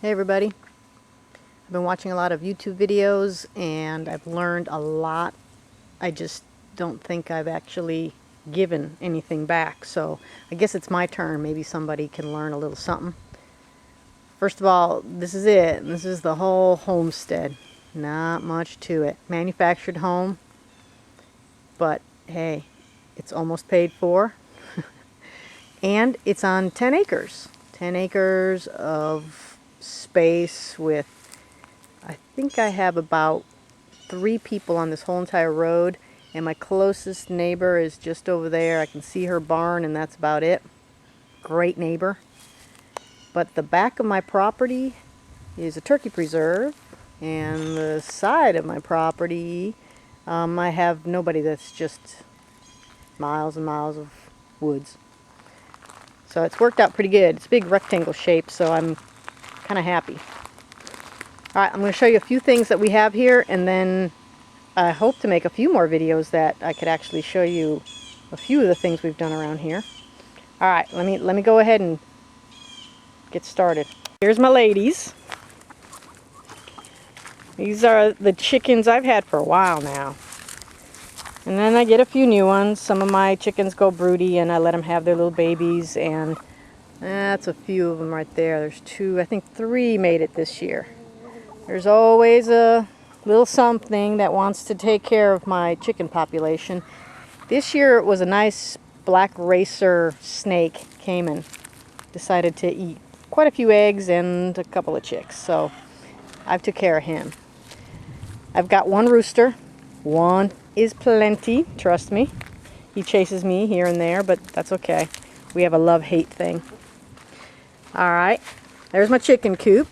Hey everybody, I've been watching a lot of YouTube videos and I've learned a lot. I just don't think I've actually given anything back, so I guess it's my turn. Maybe somebody can learn a little something. First of all, this is it. This is the whole homestead. Not much to it. Manufactured home, but hey, it's almost paid for. And it's on 10 acres. 10 acres of space with, I think I have about 3 people on this whole entire road, and my closest neighbor is just over there. I can see her barn and that's about it. Great neighbor. But the back of my property is a turkey preserve, and the side of my property, I have nobody. That's just miles and miles of woods. So it's worked out pretty good. It's a big rectangle shape, so I'm kind of happy. Alright, I'm going to show you a few things that we have here, and then I hope to make a few more videos that I could actually show you a few of the things we've done around here. Alright, let me go ahead and get started. Here's my ladies. These are the chickens I've had for a while now. And then I get a few new ones. Some of my chickens go broody and I let them have their little babies, and that's a few of them right there. There's 2, I think 3 made it this year. There's always a little something that wants to take care of my chicken population. This year it was a nice black racer snake came and decided to eat quite a few eggs and a couple of chicks, so I've took care of him. I've got 1 rooster. 1 is plenty, trust me. He chases me here and there, but that's okay. We have a love-hate thing. Alright, there's my chicken coop.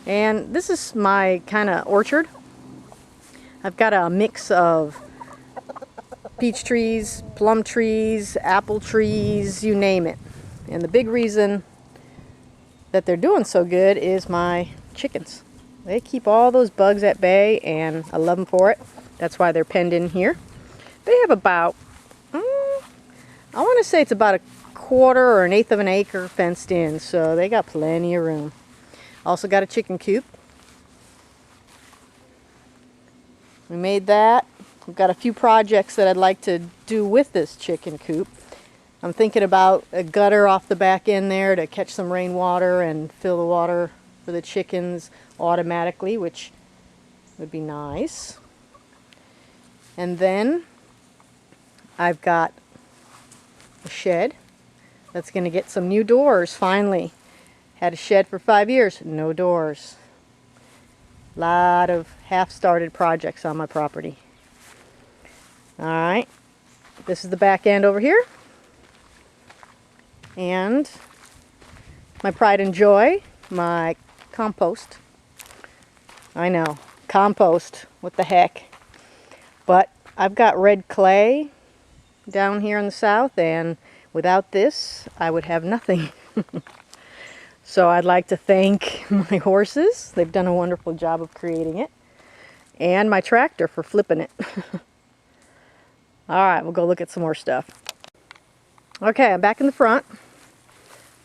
And this is my kind of orchard. I've got a mix of peach trees, plum trees, apple trees, you name it. And the big reason that they're doing so good is my chickens. They keep all those bugs at bay, and I love them for it. That's why they're penned in here. They have about, I want to say it's about 1/4 or 1/8 of an acre fenced in, so they got plenty of room. Also got a chicken coop. We made that. We've got a few projects that I'd like to do with this chicken coop. I'm thinking about a gutter off the back end there to catch some rainwater and fill the water for the chickens automatically, which would be nice. And then I've got a shed that's going to get some new doors finally. Had a shed for 5 years, no doors. Lot of half-started projects on my property. Alright, this is the back end over here. And my pride and joy, my compost. I know, compost, what the heck. But I've got red clay down here in the south, and without this, I would have nothing. So I'd like to thank my horses. They've done a wonderful job of creating it. And my tractor for flipping it. Alright, we'll go look at some more stuff. Okay, I'm back in the front.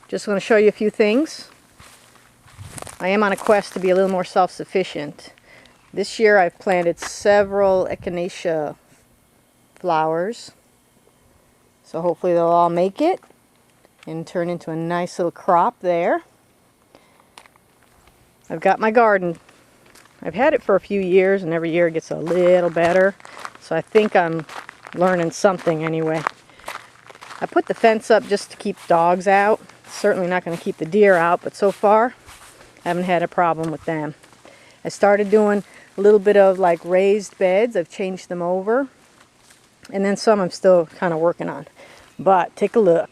Just want to show you a few things. I am on a quest to be a little more self-sufficient. This year I've planted several echinacea flowers. So hopefully they'll all make it and turn into a nice little crop there. I've got my garden. I've had it for a few years, and every year it gets a little better. So I think I'm learning something anyway. I put the fence up just to keep dogs out. Certainly not going to keep the deer out, but so far I haven't had a problem with them. I started doing a little bit of like raised beds. I've changed them over. And then some I'm still kind of working on. But take a look.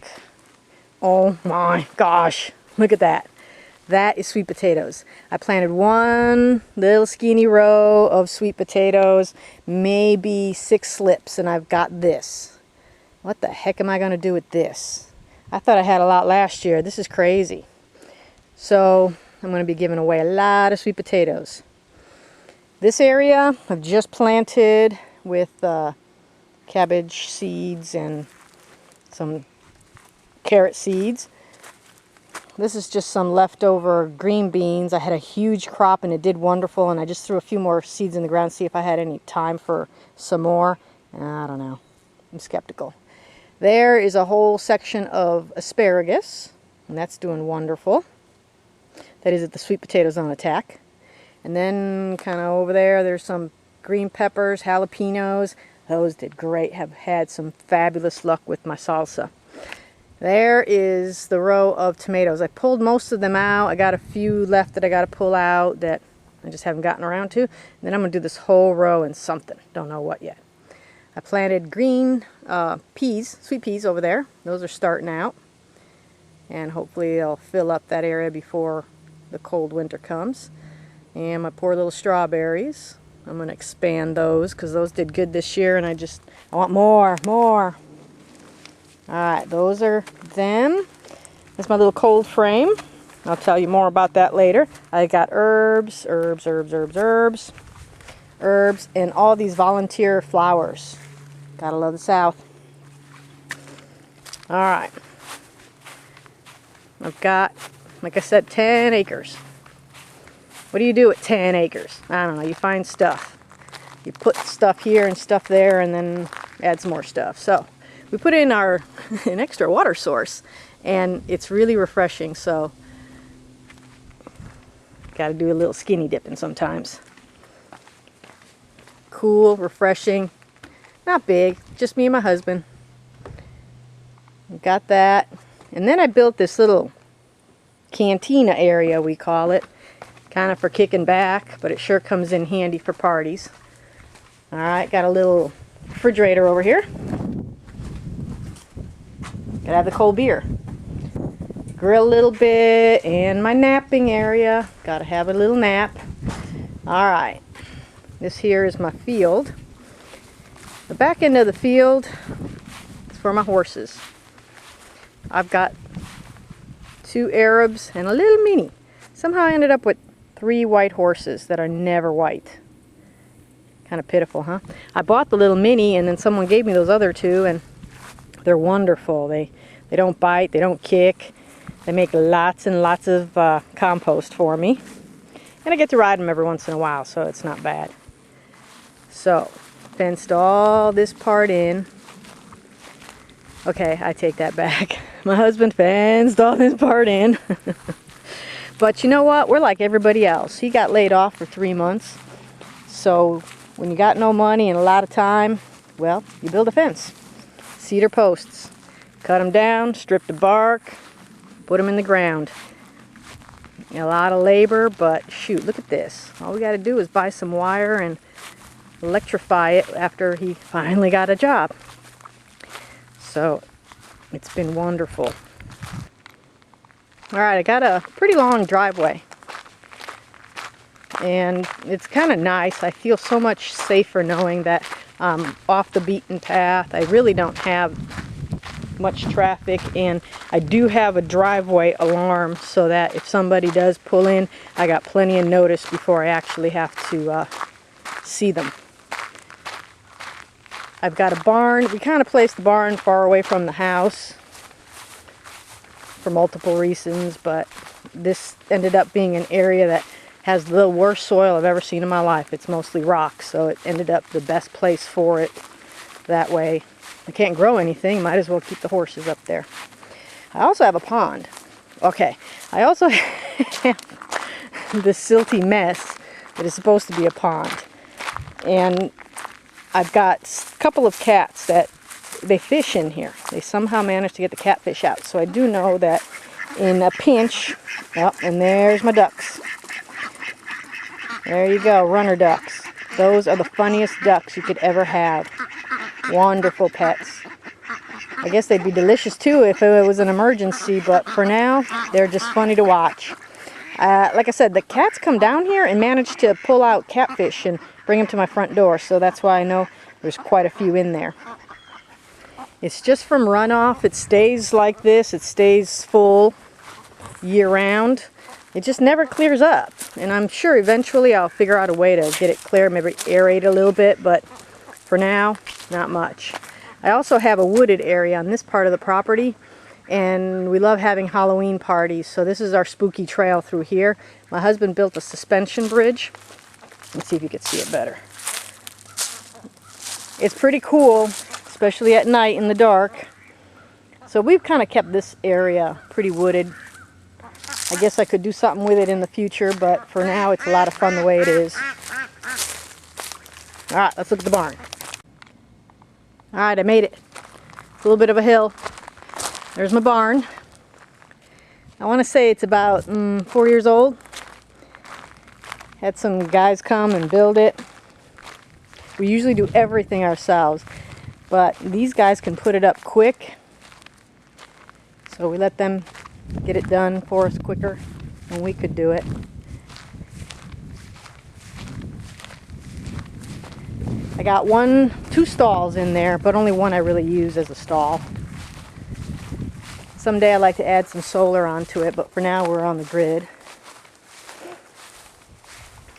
Oh my gosh, look at that. That is sweet potatoes. I planted 1 little skinny row of sweet potatoes, maybe 6 slips, and I've got this. What the heck am I going to do with this? I thought I had a lot last year. This is crazy. So I'm going to be giving away a lot of sweet potatoes. This area I've just planted with cabbage seeds and some carrot seeds. this is just some leftover green beans. I had a huge crop and it did wonderful, and I just threw a few more seeds in the ground to see if I had any time for some more. I don't know. I'm skeptical. There is a whole section of asparagus, and that's doing wonderful. That is, the sweet potatoes on attack. And then kind of over there, there's some green peppers, jalapenos. Those did great. Have had some fabulous luck with my salsa. There is the row of tomatoes. I pulled most of them out. I got a few left that I got to pull out that I just haven't gotten around to. And then I'm going to do this whole row in something. Don't know what yet. I planted green peas, sweet peas over there. Those are starting out. And hopefully they'll fill up that area before the cold winter comes. And my poor little strawberries. I'm going to expand those because those did good this year, and I want more. Alright, those are them. That's my little cold frame. I'll tell you more about that later. I got herbs, and all these volunteer flowers. Gotta love the South. Alright. I've got, like I said, 10 acres. What do you do with 10 acres? I don't know. You find stuff. You put stuff here and stuff there, and then add some more stuff. So we put in an extra water source, and it's really refreshing. So got to do a little skinny dipping sometimes. Cool, refreshing. Not big, just me and my husband. Got that. And then I built this little cantina area, we call it. Kind of for kicking back, but it sure comes in handy for parties. Alright, got a little refrigerator over here. Gotta have the cold beer. Grill a little bit, and my napping area. Gotta have a little nap. Alright, this here is my field. The back end of the field is for my horses. I've got 2 Arabs and a little mini. Somehow I ended up with 3 white horses that are never white. Kind of pitiful, huh? I bought the little mini, and then someone gave me those other 2, and they're wonderful. They don't bite, they don't kick. They make lots and lots of compost for me. And I get to ride them every once in a while, so it's not bad. So, fenced all this part in. Okay, I take that back. My husband fenced all this part in. But you know what? We're like everybody else. He got laid off for 3 months. So when you got no money and a lot of time, well, you build a fence. Cedar posts. Cut them down, strip the bark, put them in the ground. A lot of labor, but shoot, look at this. All we got to do is buy some wire and electrify it after he finally got a job. So it's been wonderful. Alright, I got a pretty long driveway, and it's kind of nice. I feel so much safer knowing that I'm off the beaten path. I really don't have much traffic, and I do have a driveway alarm so that if somebody does pull in, I got plenty of notice before I actually have to see them. I've got a barn. We kind of placed the barn far away from the house for multiple reasons, but this ended up being an area that has the worst soil I've ever seen in my life. It's mostly rock, so it ended up the best place for it. That way I can't grow anything, might as well keep the horses up there. I also have a pond. Okay, I also have this silty mess that is supposed to be a pond, and I've got a couple of cats that they fish in here. They somehow managed to get the catfish out. So I do know that in a pinch, oh, and there's my ducks. There you go, runner ducks. Those are the funniest ducks you could ever have. Wonderful pets. I guess they'd be delicious too if it was an emergency, but for now, they're just funny to watch. Like I said, the cats come down here and manage to pull out catfish and bring them to my front door, so that's why I know there's quite a few in there. It's just from runoff. It stays like this. It stays full year-round. It just never clears up. And I'm sure eventually I'll figure out a way to get it clear, maybe aerate a little bit, but for now, not much. I also have a wooded area on this part of the property, And we love having Halloween parties. So this is our spooky trail through here. My husband built a suspension bridge. Let's see if you can see it better. It's pretty cool, especially at night in the dark. So we've kind of kept this area pretty wooded. I guess I could do something with it in the future, but for now it's a lot of fun the way it is. Alright, let's look at the barn. Alright, I made it. It's a little bit of a hill. There's my barn. I want to say it's about 4 years old. Had some guys come and build it. We usually do everything ourselves, but these guys can put it up quick. So we let them get it done for us quicker than we could do it. I got two stalls in there, but only one I really use as a stall. Someday I'd like to add some solar onto it, but for now we're on the grid.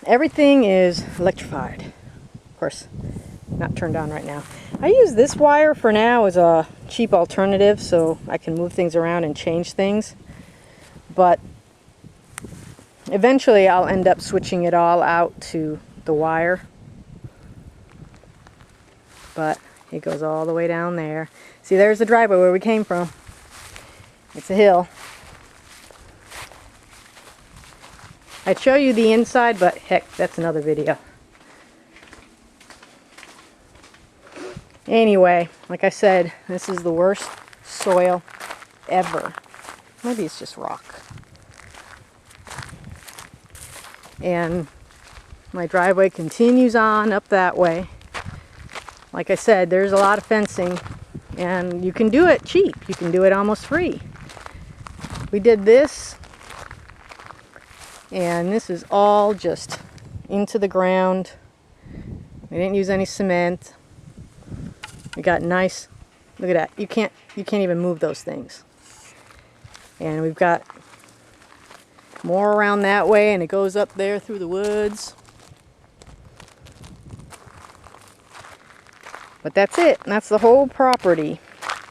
Everything is electrified. Of course, not turned on right now. I use this wire for now as a cheap alternative so I can move things around and change things. But eventually I'll end up switching it all out to the wire. But it goes all the way down there. See, there's the driveway where we came from. It's a hill. I'd show you the inside, but heck, that's another video. Anyway, like I said, this is the worst soil ever. Maybe it's just rock. And my driveway continues on up that way. Like I said, there's a lot of fencing, and you can do it cheap. You can do it almost free. We did this, and this is all just into the ground. We didn't use any cement. We got nice, look at that. You can't even move those things. And we've got more around that way, and it goes up there through the woods. But that's it. That's the whole property.